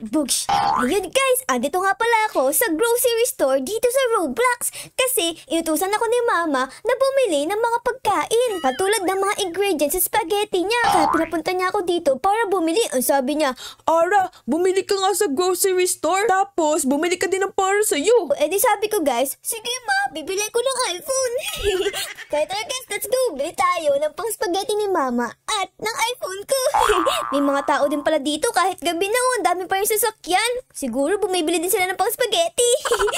Boosh! Ayun guys, andito nga pala ako sa grocery store dito sa Roblox. Kasi inutusan ako ni Mama na bumili ng mga pagkain. Katulad ng mga ingredients sa spaghetti niya. Kaya pinapunta niya ako dito para bumili. Ang sabi niya, Ara, bumili ka nga sa grocery store. Tapos, bumili ka din ng para sa'yo. di sabi ko guys, sige ma, bibili ko ng iPhone. Kaya tara guys, let's go. Bili tayo ng pang spaghetti ni Mama at ng iPhone ko. May mga tao din pala dito kahit gabi na ang dami pa yung sasakyan. Siguro bumibili din sila ng pang spaghetti.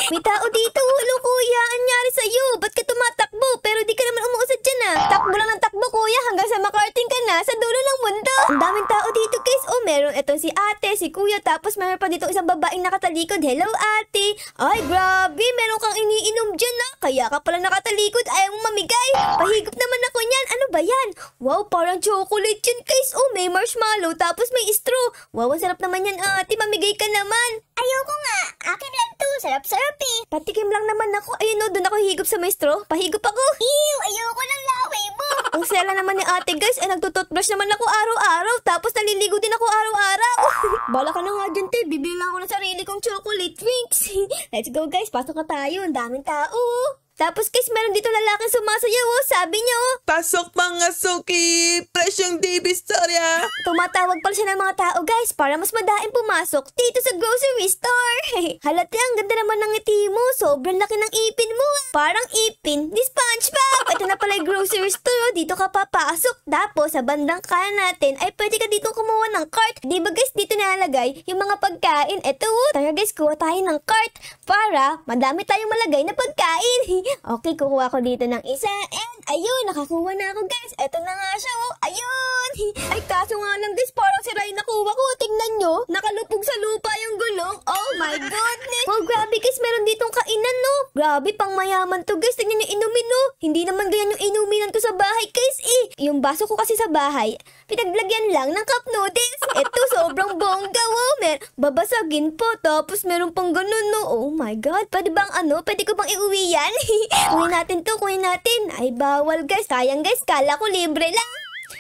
May tao dito. Hello kuya, anyari sa'yo? Ba't ka tumatakbo? Pero di ka naman umuusad dyan ah. Takbo lang ng takbo kuya hanggang sa makarating ka na sa dulo ng mundo. Ang daming tao dito guys. Oh, meron etong si ate, si kuya. Tapos meron pa dito isang babaeng nakatalikod. Hello ate. Ay grabe, meron kang iniinom dyan ah. Kaya ka pala nakatalikod. Ayaw mong mamigay. Pahigop naman ako niyan. Ano ba yan? Wow, parang chocolate yan guys. Oh, may marshmallow. Tapos may straw. Wow, ang sarap naman yan ate. Mamigay ka naman. Ayoko nga. Akin lang to. Sarap-sarap eh. Patikim lang naman ako. Ayun o, doon ako higop sa may straw. Pahigop ako. Ew, ayoko ng laway mo. Ang sela naman ni ate guys. Nagtututbrush naman ako araw-araw. Tapos naliligo din ako araw-araw. Bala ka na nga dyan te. Bibili lang ako ng sarili kong chocolate drinks. Let's go guys. Pasok na tayo. Ang daming tao. Tapos guys, meron dito lalaking sumasayaw oh. Sabi niya oh, Pasok mga suki! Presyong Divisoria! tumatawag pala siya ng mga tao guys para mas madaing pumasok dito sa grocery store. Halata, ang ganda naman ng ngiti mo. Sobrang laki ng ipin mo. Parang ipin ni SpongeBob. Ito na pala yung grocery store. Dito ka papasok. Tapos sa bandang kanan natin ay pwede ka dito kumuha ng cart. Di ba guys, dito nalalagay yung mga pagkain. Ito oh. Tara guys, kuha tayo ng cart para madami tayong malagay na pagkain. Okay, kukuha ko dito ng isa. And ayun, nakakuha na ako guys. Ito na nga siya oh. Ayun. Ay kaso nga lang guys, parang sira yung nakuha ko. Tingnan nyo, nakalupog sa lupa yung gulong. Oh my goodness. Oh grabe guys, meron ditong kainan no. Grabe, pang mayaman to guys. Tingnan nyo inumin no. Hindi naman ganyan yung inuminan ko sa bahay guys eh. Yung baso ko kasi sa bahay, pinaglagyan lang ng cup noodles. Ito, sobrang bongga oh. Babasagin po. Tapos meron pang ganun no. Oh my god, pwede bang pwede ko bang iuwi yan? Kunin natin to, kunin natin. Ay, bawal guys. Sayang guys, kala ko libre lang.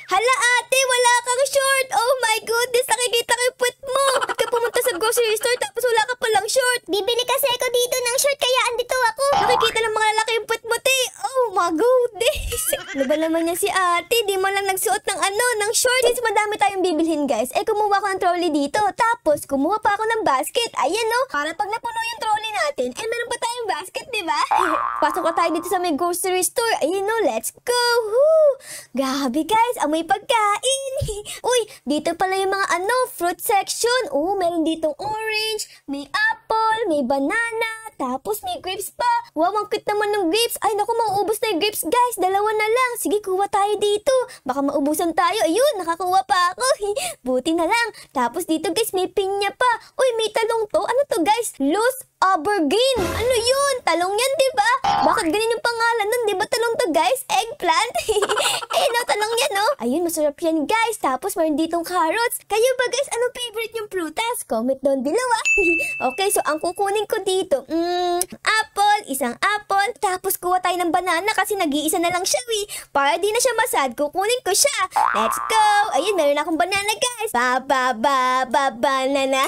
Hala ate, wala kang short. Oh my goodness, nakikita ko yung puwet mo. Ba't ka pumunta sa grocery store tapos wala ka palang short? Bibili kasi ako dito ng short kaya andito ako. Nakikita lang mga lalaki yung puwet mo, te. Oh my goodness. Ano ba naman niya si ate? Di mo lang nagsuot ng ng short. Since madami tayong bibilhin guys, kumuha ko ng trolley dito. Tapos, kumuha pa ako ng basket. Ayan no, para pag napuno yung trolley natin, meron pa tayong basket, di ba? Pasok na tayo dito sa may grocery store. Ayun no, let's go. Woo! Grabe guys, amoy pagkain. Uy, dito pala yung mga fruit section. Oh, meron ditong orange, may apple, may banana, tapos may grapes pa. Wow, ang cute naman ng grapes. Ay, naku, mauubos na yung grapes, guys. Dalawa na lang. Sige, kuha tayo dito. Baka maubusan tayo. Ayun, nakakuha pa ako. Buti na lang. Tapos dito, guys, may pinya pa. Uy, may talong to. Ano to, guys? Loose aubergine. Ano yun? Talong yan, diba? Bakit ganun yung pangalan nun? Diba talong to, guys? Eggplant? No, talong yan, no? Ayun, masarap yan, guys. Tapos, meron ditong carrots. Kayo ba, guys? Anong favorite yung prutas? Comment down below, ah. Okay, so, ang kukunin ko dito, apple, isang apple. Tapos, kuha tayo ng banana kasi nag-iisa na lang siya, Para di na siya masad, kukunin ko siya. Let's go! Ayun, meron akong banana, guys. Banana.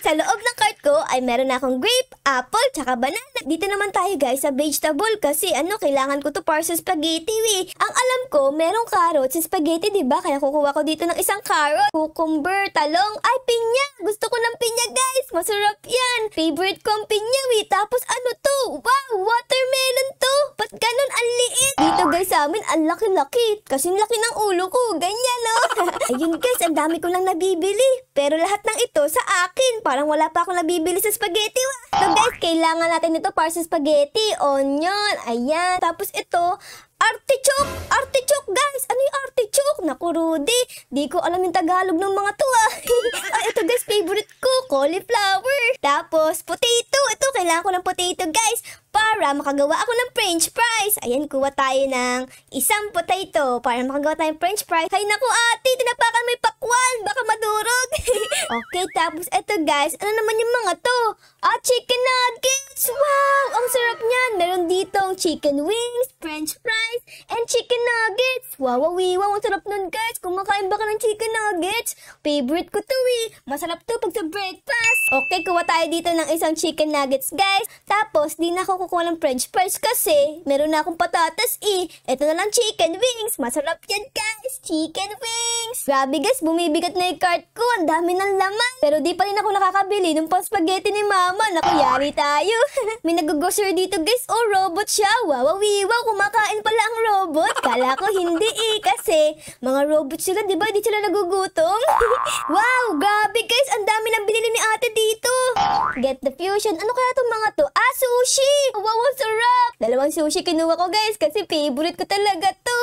Sa loob ng cart ko, ay meron akong grape, apple, tsaka banana. Dito naman tayo guys sa vegetable kasi kailangan ko to para sa spaghetti Ang alam ko, merong carrots sa spaghetti, diba? Kaya kukuha ko dito ng isang carrot, cucumber, talong, ay pinya. Gusto ko ng pinya guys, masarap yan. Favorite ko ang pinya Tapos ano to? Wow, watermelon to. Ba't ganun ang liit? Dito guys sa amin, ang laki-laki. Kasing laki ng ulo ko, ganyan no? Ayun guys, ang dami ko lang nabibili. Pero lahat ng ito sa akin. Parang wala pa akong nabibili sa spaghetti So guys, kailangan natin ito para sa spaghetti. Onion, ayan. Tapos ito, artichoke! Artichoke, guys! Ano yung artichoke? Naku, Rudy. Di ko alam yung Tagalog ng mga to, ito, guys, favorite ko. Cauliflower. Tapos, potato. Ito, kailangan ko ng potato, guys. Para makagawa ako ng french fries. Ayan, kuha tayo ng isang potato para makagawa tayo ng french fries. Hay naku, ate, tinapakan mo yung pakwan. Baka madurog. Okay, tapos ito, guys. Ano naman yung mga to? Chicken nuggets. Wow, ang sarap niyan. Meron ditong chicken wings, french fries, and chicken nuggets. Wow, ang sarap nun, guys. Kumakain ba ka ng chicken nuggets? Favorite ko to, Masarap to pag sa breakfast. Okay, kuha tayo dito ng isang chicken nuggets, guys. Tapos, di na ako kukuha ng french fries kasi meron na akong patatas eh. Ito na lang chicken wings. Masarap yan, guys. Chicken wings. Grabe, guys. Bumibigat na yung cart ko. Ang dami ng laman. Pero di pa rin ako nakakabili ng pang spaghetti ni mama. Naku, yari tayo. May nag-grocery dito, guys. Oh, robot siya. Wow, kumakain pala ang robot. Kala ko hindi eh. Kasi mga robot sila, di ba? Di sila nagugutom. Wow, grabe, guys. Ang dami nang binili ni ate dito. Get the fusion. Ano kaya itong mga to? Ah, sushi! Wow, ang sarap! Dalawang sushi kinuha ko, guys, kasi favorite ko talaga to.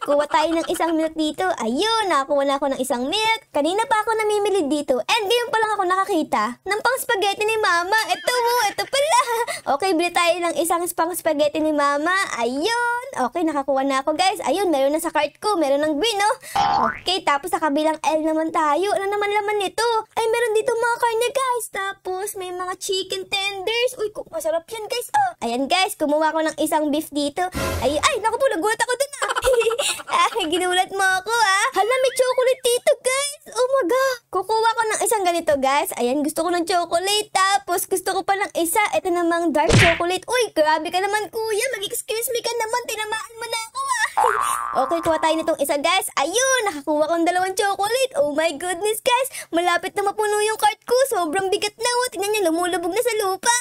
Kuha tayo ng isang milk dito. Ayun, nakakuha na ako ng isang milk. Kanina pa ako namimili dito. And ngayon pa lang ako nakakita ng pang spaghetti ni mama. Ito pala. Okay, bili tayo ng isang pang spaghetti ni mama. Ayun. Okay, nakakuha na ako, guys. Ayun, meron na sa cart ko. Meron ng green, oh. Okay, tapos sa kabilang L naman tayo. Ano naman laman nito? Ay, meron dito mga karne, guys. Tapos, may mga chicken tenders. Uy, masarap yan, guys. Oh. Ayan, guys. Kumuha ko ng isang beef dito. Ay, naku po, nagulat ako dun, ah. Ginulat mo ako, ah. Hala, may chocolate dito, guys. Oh my God. Kukuha ko ng isang ganito, guys. Ayan, gusto ko ng chocolate. Tapos, gusto ko pa ng isa. Ito namang dark chocolate. Uy, grabe ka naman, kuya. Mag-excuse me ka naman. Tinamaan mo na ako, ah. Okay, kuha tayo nitong isa, guys. Ayun, nakakuha kong dalawang chocolate. Oh my goodness, guys. Malapit na mapuno yung cart ko. Sobrang bigat na, oh. Tingnan niyo, lumulubog na sa lupa.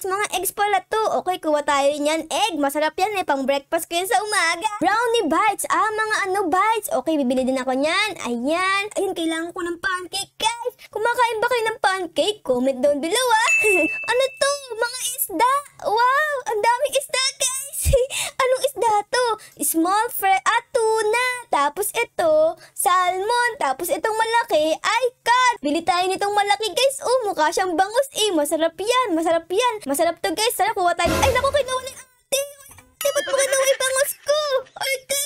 Mga eggs pala to. Okay, kuha tayo niyan. Egg, masarap yan eh. Pang breakfast ko yan sa umaga. Brownie bites. Mga bites. Okay, bibili din ako niyan. Ayan. Ayun, kailangan ko ng pancake, guys. Kumakain ba kayo ng pancake? Comment down below, ah. Ano to? Mga isda. Wow, ang daming isda, guys. Anong isda to? Small fry at tuna. Tapos ito, salmon. Tapos itong malaki ay cod. Bili tayo nitong malaki, guys. Oh, mukha siyang bangus eh. Masarap yan. Masarap to, guys. Sana kuha tayo. Ay, naku, kinuha ni ate. Ba't mo kinuha yung bangus ko? Ate,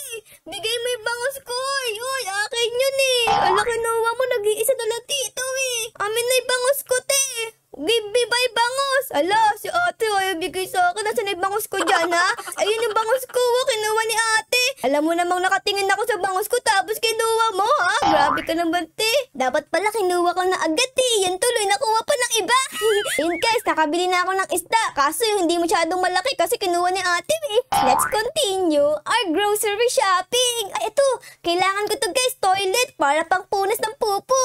bigay mo yung bangus ko. Uy, akin yun eh. Ala, kinuha mo. Nag-iisa na lang dito eh. Amin na yung bangus ko, te. Give me by bangus. Ala, si ate ay bigay sa akin. Nasaan yung bangus ko dyan, ha? Ayun yung bangus ko, kinuha ni ate. Alam mo namang nakatingin ako sa bangus ko tapos kinuha mo, ha? Grabe ka naman, te. Dapat pala kinuha ko na agad, eh. Yan tuloy, nakuha pa ng iba. Yun, guys, nakabili na ako ng isda. Kaso yung hindi masyadong malaki kasi kinuha ni ate, eh. Let's continue our grocery shopping. Ay, ito. Kailangan ko to, guys, toilet para pang punas ng pupo.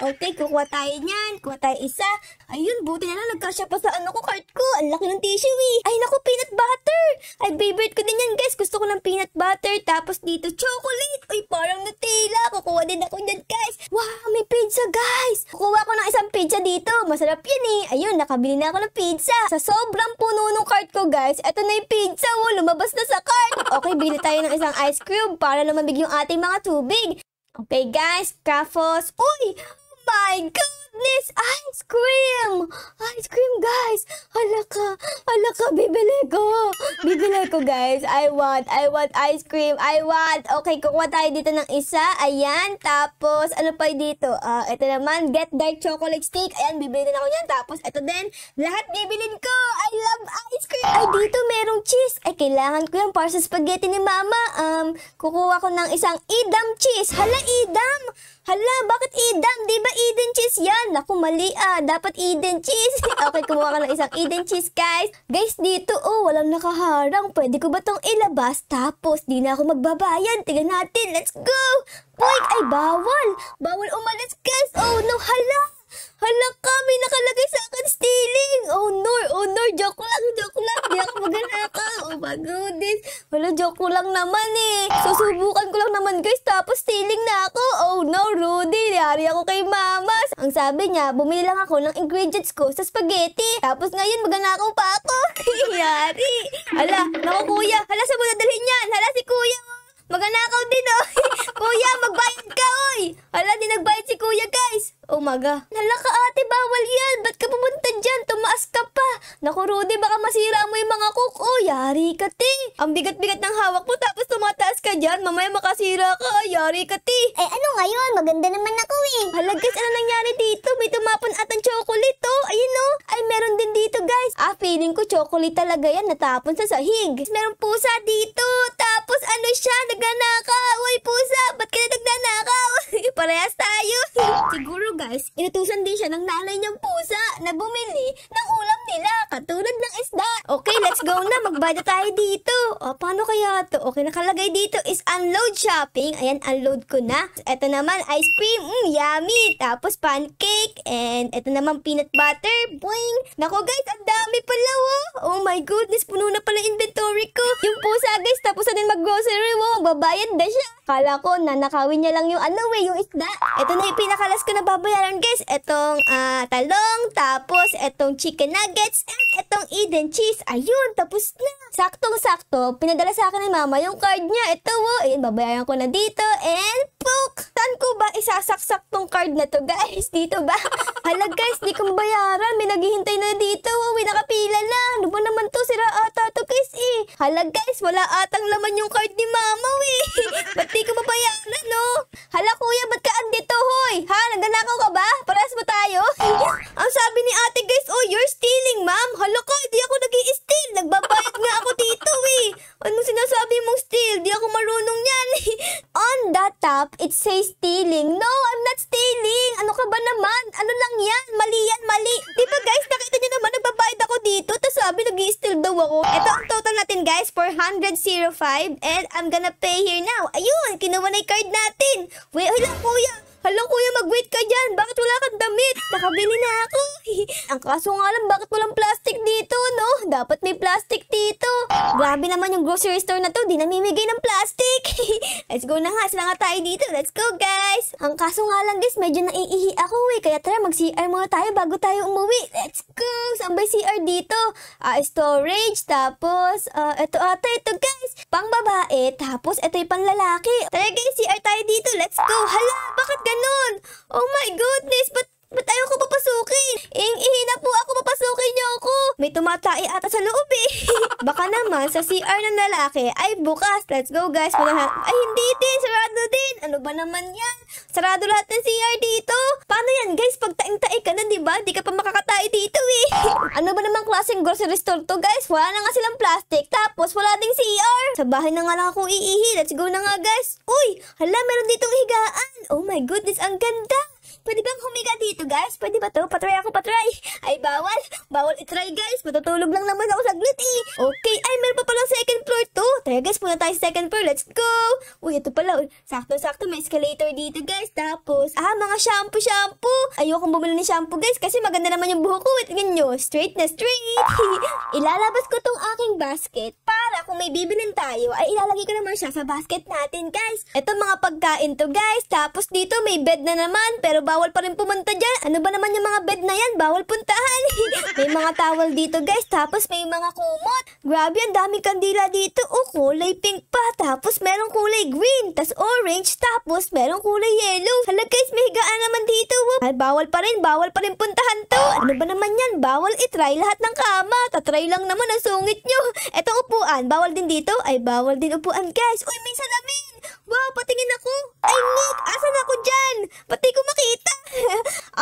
Okay, kukuha tayo niyan. Kuha tayo isa. Ayun, buti na lang nagkasya pa sa cart ko. Ang laki ng tissue, eh. Ay, naku, peanut butter. Ay, favorite ko din yan, guys. Gusto ko ng peanut butter. Tapos dito, chocolate. Ay, parang Nutella. Kukuha din ako dyan, guys. Wow, may pizza, guys. Kukuha ko ng isang pizza dito. Masarap yan, eh. Ayun, nakabili na ako ng pizza. Sa sobrang puno ng cart ko, guys, eto na yung pizza. Oh, lumabas na sa cart. Okay, bili tayo ng isang ice cream para lumabig yung ating mga tubig. Okay, guys. Tapos, uy, oh my goodness, ice cream! Ice cream, guys! Hala ka, bibili ko, guys. I want ice cream, Okay, kukuha tayo dito ng isa, ayan, tapos, ano pa dito? Ito naman, get dark chocolate stick, ayan, bibili din ako yan, tapos, ito din, lahat bibilin ko, I love ice cream! Ay, dito merong cheese, ay, kailangan ko yan para sa spaghetti ni mama, kukuha ko ng isang Edam cheese, hala, Edam! Hala, bakit Edam? Di ba Eden cheese yan? Naku, mali dapat Eden cheese. Okay, kumuha ka ng isang Eden cheese, guys. Guys, dito, oh, walang nakaharang. Pwede ko ba tong ilabas? Tapos, di na ako magbabayan. Tingnan natin, let's go! Boy, ay, bawal. Bawal umalis, guys. Oh, no, hala. Hala ka, may nakalagay sa akin stealing. Oh no, joke lang. Di ako maganaka. Oh my goodness. Hala, joke ko lang naman eh. Susubukan ko lang naman, guys, tapos stealing na ako. Oh no, Rudy, niyari ako kay mama. Ang sabi niya, bumili lang ako ng ingredients ko sa spaghetti. Tapos ngayon, maganakaw pa ako. Yari. Hala, naku kuya. Hala, saan mo nadalhin yan? Hala, si kuya mo. Maganakaw din, oh. Kuya, magbayad ka, oy. Hala, di nagbayad si kuya, guys. Oh my God. Hala ka, ate, bawal yan. Ba't ka pumunta dyan? Tumaas ka pa. Naku, Rudy, baka masira mo yung mga cook. Oh, yari ka, te. Ang bigat-bigat ng hawak mo tapos tumataas ka dyan. Mamaya makasira ka. Yari ka, te. Eh, ano ngayon? Maganda naman ako eh. Hala, guys, ano nangyari dito? May tumapon atang chocolate, oh. Ayun, oh. Ay, meron din dito, guys. Feeling ko chocolate talaga yan. Natapon sa sahig. Meron pusa dito. Tapos Tapos ano siya, nagnanakaw. Uy, pusa, ba't ka na nagnanakaw? Parehas tayo. Siguro guys, inutusan din siya ng nanay niyang pusa na bumili ng ulam nila, katulad ng isda. Okay, let's go na. Magbayad tayo dito. O, paano kaya to? Okay, nakalagay dito is unload shopping. Ayan, unload ko na. Ito naman, ice cream. Yummy. Tapos pancake. And ito naman, peanut butter. Boing. Nako guys, ang dami pala, oh. Oh my goodness, puno na pala inventory ko. Yung pusa guys, tapos na din mag-grocery mo. Magbabayad na siya. Kala ko, nanakawin niya lang yung yung isda. Ito na yung pinakalas ko na babayaran guys. Itong talong, tapos itong chicken nuggets, and itong Eden cheese. Ayun, tapos na. Saktong-sakto, pinadala sa akin ni mama yung card niya. Ito, oh. Ayun, babayaran ko na dito. And, pook! Saan ko ba isasaksak tong card na to guys? Dito ba? Hala guys, di ko mabayaran. May naghihintay na dito. Oh. May nakapila na. Ano ba naman to? Sira ata to guys eh. Hala guys, wala atang laman yung card ni mama eh. Ba't di ko mabayaran no? Hala kuya, ba't ka andito hoy? Ha? Nagnanakaw ka ba? Parehas mo tayo? Ang sabi ni ate guys, oh you're stealing ma'am. Hala ko, di ako nag-i-steal. Nagbabayad nga ako dito eh. Ano sinasabi mong steal? Di ako marunong yan. On the top, it says stealing. No, I'm not stealing. Ano ka ba naman? Ano lang yan? Mali yan, mali. Di ba guys, nakita niyo naman nagbabayad ako dito. Tapos sabi nag-i-steal daw ako. Ito ang total natin guys, 405. And I'm gonna pay here now. Ayun, kinuha na yung card natin. Wait, hala kuya. Hala kuya, mag-wait ka dyan. Bakit wala kang damit? Nakabili na ako. Ang kaso nga lang, bakit walang plastic dito, no? Dapat may plastic dito. Grabe naman yung grocery store na to. Di namimigay ng plastic. Let's go na nga. Sila nga tayo dito. Let's go, guys. Ang kaso nga lang, guys, medyo naiihi ako, eh. Kaya tara, mag-CR muna tayo bago tayo umuwi. Let's go. Saan ba CR dito? Storage. Tapos, ito ata, ito, guys. Pang babae. Tapos, ito yung pang lalaki. Tara, guys, CR tayo dito. Let's go. Hala, bakit ganun? Oh my goodness, ba't ayaw ko papasukin? Ihina po ako, papasukin niyo ako. May tumatai ata sa loob eh. Baka naman sa CR ng lalaki ay bukas. Let's go guys. Ay hindi din, sarado din. Ano ba naman yan? Sarado lahat ng CR dito. Paano yan guys? Pag taing-tae ka na, diba? Di ka pa makakatai dito eh. Ano ba naman klaseng grocery store to guys? Wala na nga silang plastic. Tapos wala ding CR. Sa bahay na nga lang ako iihi. Let's go na nga guys. Uy, hala, meron ditong higaan. Oh my goodness, ang ganda. Pwede bang humiga dito, guys? Pwede ba to? Patry ako, patry. Ay, bawal. Bawal itry, guys. Matutulog lang naman ako saglit, eh. Okay. Ay, meron pa palang second floor to. Tara, guys. Punta tayo sa second floor. Let's go. Uy, ito pala. Sakto-sakto. May escalator dito, guys. Tapos, mga shampoo. Ayokong bumili ng shampoo, guys. Kasi maganda naman yung buhok ko. Tingnan nyo. Straight na straight. Ilalabas ko tong aking basket para kung may bibilin tayo, ay ilalagay ko naman siya sa basket natin, guys. Ito mga pagkain to, guys. Tapos dito may bed na naman. Pero bawal pa rin pumunta dyan. Ano ba naman yung mga bed na yan? Bawal puntahan. May mga towel dito guys. Tapos may mga kumot. Grabe, ang daming kandila dito. Oh, kulay pink pa. Tapos merong kulay green. Tapos orange. Tapos merong kulay yellow. Hala guys, may higaan naman dito. Ay, bawal pa rin puntahan to. Ano ba naman yan? Bawal itry lahat ng kama. Tatry lang naman ang sungit nyo. Etong upuan. Bawal din dito. Ay, bawal din upuan guys. Uy, may salamin. Wow, patingin ako. Ay, Nick, asan ako dyan? Pati ko makita.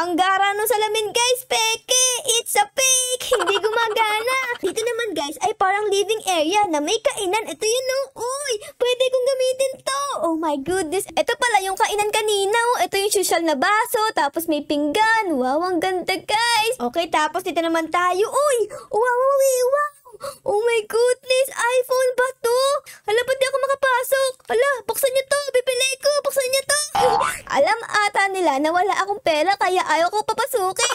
Ang gara ng salamin, guys. Peke, it's a fake. Hindi gumagana. Dito naman, guys, ay parang living area na may kainan. Ito yun, no? Uy, pwede kong gamitin to. Oh my goodness. Ito pala yung kainan kanina. Ito yung social na baso. Tapos may pinggan. Wow, ang ganda, guys. Okay, tapos dito naman tayo. Uy, wow. Oh my goodness, iPhone ba to? Hala, ba't di ako makapasok? Hala, buksan niyo to, bibili ko, buksan niyo to. Alam ata nila na wala akong pera kaya ayaw ko papasukin.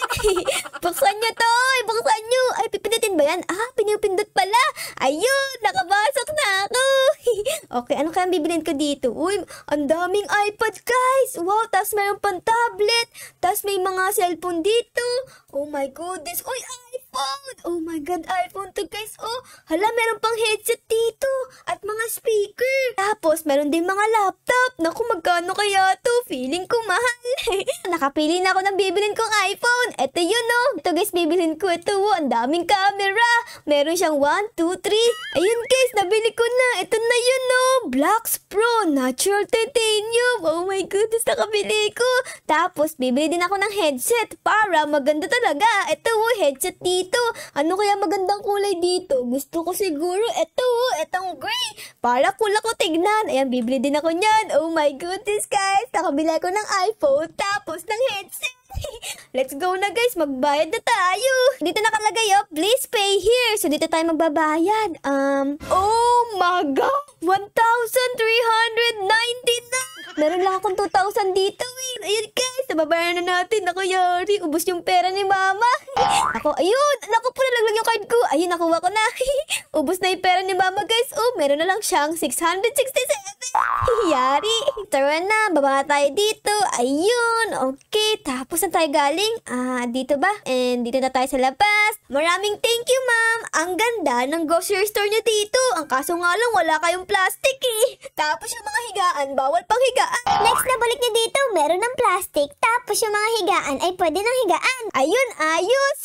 Buksan niyo to, buksan niyo. Ay, pipindutin ba yan? Pinipindot pala. Ayun, nakabasok na ako. Okay, ano kaya bibilin ko dito? Uy, ang daming iPad guys. Wow, tas mayroon pang tablet. Tas may mga cellphone dito. Oh my goodness. Uy, iPhone. Oh my God, iPhone to guys. Oh, hala, meron pang headset dito. At mga speaker. Tapos, meron din mga laptop. Naku, magkano kaya to? Feeling ko mahal. Nakapili na ako ng bibilin kong iPhone. Ito yun, oh. Ito guys, bibilin ko ito. Ang daming camera. Meron siyang 1, 2, 3. Ayun guys, nabili ko na. Ito na yun, oh. Blacks Pro Natural Titanium. Oh my goodness, nakabili ko. Tapos, bibili din ako ng headset para maganda talaga. Ito, oh, headset dito. dito. Ano kaya magandang kulay dito? Gusto ko siguro etong gray. Para cool ako tignan. Ayan, bibili din ako niyan. Oh my goodness, guys. Nakabila ko ng iPhone, tapos ng headset. Let's go na, guys. Magbayad na tayo. Dito nakalagay, please pay here. So, dito tayo magbabayad. Oh my God! 1,390 na! Meron lang akong 2,000 dito, Ayun, guys. Nababayaran na natin. Ako, yari. Ubus yung pera ni Mama. Ako, ayun. Naku po, nalaglag yung card ko. Ayun, nakuha ko na. Ubus na yung pera ni Mama, guys. Oh, meron na lang siyang 667. Yari. Tara na. Baba tayo dito. Ayun. Okay. Tapos na tayo galing? Dito ba? And dito na tayo sa labas. Maraming thank you, ma'am. Ang ganda ng grocery store niyo dito. Ang kaso nga lang, wala kayong plastic, Tapos yung mga higaan, bawal pang higaan. Next na balik niya dito, meron ng plastic. Tapos yung mga higaan ay pwede ng higaan. Ayun, ayos.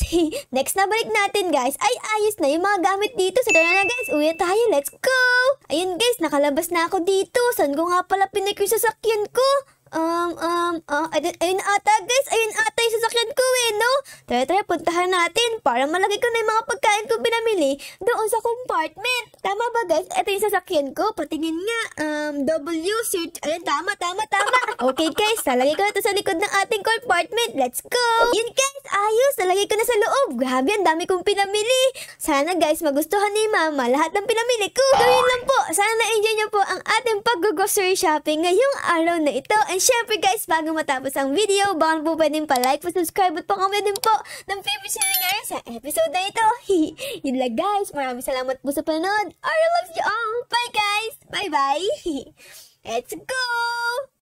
Next na balik natin, guys. Ay, ayos na yung mga gamit dito. So, tara na, guys. Uwi tayo. Let's go. Ayun, guys. Nakalabas na ako dito. Saan ko nga pala pinik yung sasakyan ko? Ayun ata, guys. Ayun ata yung sasakyan ko, no? Tara, puntahan natin para malagay ko na yung mga pagkain ko pinamili doon sa compartment. Tama ba, guys? Ito yung sasakyan ko. Patingin nga. W, search. Ayun, tama. Okay, guys. Nalagay ko na ito sa likod ng ating compartment. Let's go. Yun, guys. Ayos. Nalagay ko na sa loob. Grabe, ang dami kong pinamili. Sana, guys, magustuhan ni Mama lahat ng pinamili ko. So, yun lang po. Sana na-enjoy niyo po ang ating pag-grocery shopping ngayong araw na ito. And syempre, guys, bago matapos ang video, baka po pwedeng pa-like, pa-subscribe at pa-comment din po ng favorite channel ngayon sa episode na ito. Yun lang, guys. Maraming salamat po sa panood. I love you all. Bye, guys. Bye-bye. Let's go!